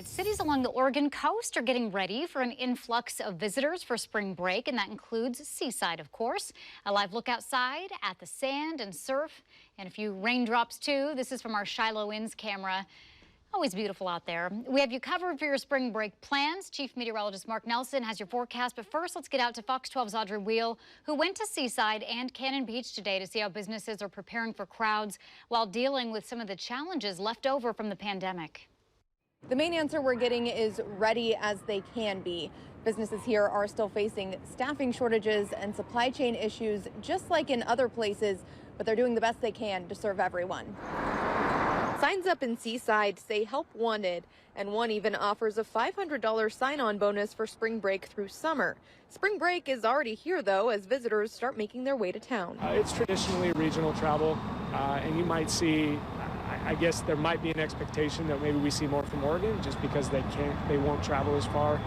Cities along the Oregon coast are getting ready for an influx of visitors for spring break, and that includes Seaside, of course. A live look outside at the sand and surf and a few raindrops, too. This is from our Shiloh Inns camera. Always beautiful out there. We have you covered for your spring break plans. Chief Meteorologist Mark Nelson has your forecast. But first, let's get out to Fox 12's Audrey WEIL, who went to Seaside and Cannon Beach today to see how businesses are preparing for crowds while dealing with some of the challenges left over from the pandemic. The main answer we're getting is ready as they can be. Businesses here are still facing staffing shortages and supply chain issues just like in other places, but they're doing the best they can to serve everyone. Signs up in Seaside say help wanted, and one even offers a $500 sign-on bonus for spring break through summer. Spring break is already here, though, as visitors start making their way to town. It's traditionally regional travel, and you might see, I guess there might be an expectation that maybe we see more from Oregon just because they won't travel as far,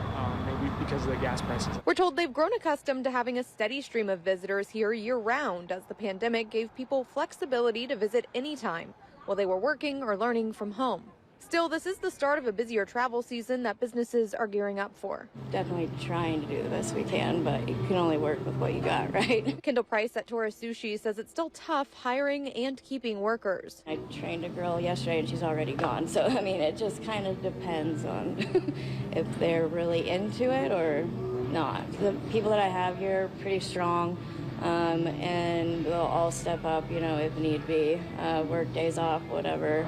maybe because of the gas prices. We're told they've grown accustomed to having a steady stream of visitors here year-round as the pandemic gave people flexibility to visit anytime while they were working or learning from home. Still, this is the start of a busier travel season that businesses are gearing up for. Definitely trying to do the best we can, but you can only work with what you got, right? Kendall Price at Torres Sushi says it's still tough hiring and keeping workers. I trained a girl yesterday and she's already gone. So, I mean, it just kind of depends on if they're really into it or not. The people that I have here are pretty strong. And they'll all step up, if need be, work days off, whatever.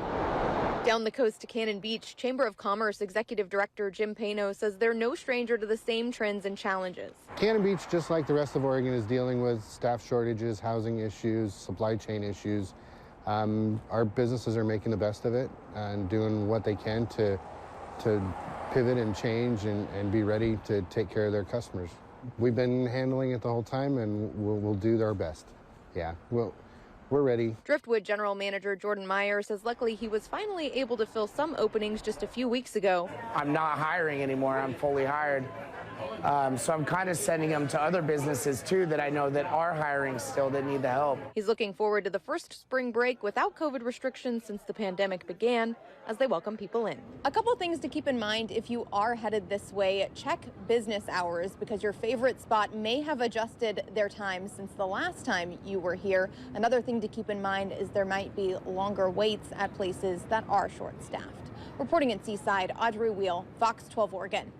Down the coast to Cannon Beach, Chamber of Commerce Executive Director Jim Pano says they're no stranger to the same trends and challenges. Cannon Beach, just like the rest of Oregon, is dealing with staff shortages, housing issues, supply chain issues. Our businesses are making the best of it and doing what they can to pivot and change and be ready to take care of their customers. We've been handling it the whole time, and we'll do our best. Yeah, we're ready. Driftwood General Manager Jordan Meyer says luckily he was finally able to fill some openings just a few weeks ago. I'm not hiring anymore. I'm fully hired. So I'm kind of sending them to other businesses, too, that I know that are hiring still that need the help. He's looking forward to the first spring break without COVID restrictions since the pandemic began as they welcome people in. A couple things to keep in mind if you are headed this way. Check business hours because your favorite spot may have adjusted their time since the last time you were here. Another thing to keep in mind is there might be longer waits at places that are short-staffed. Reporting in Seaside, Audrey WEIL, Fox 12 Oregon.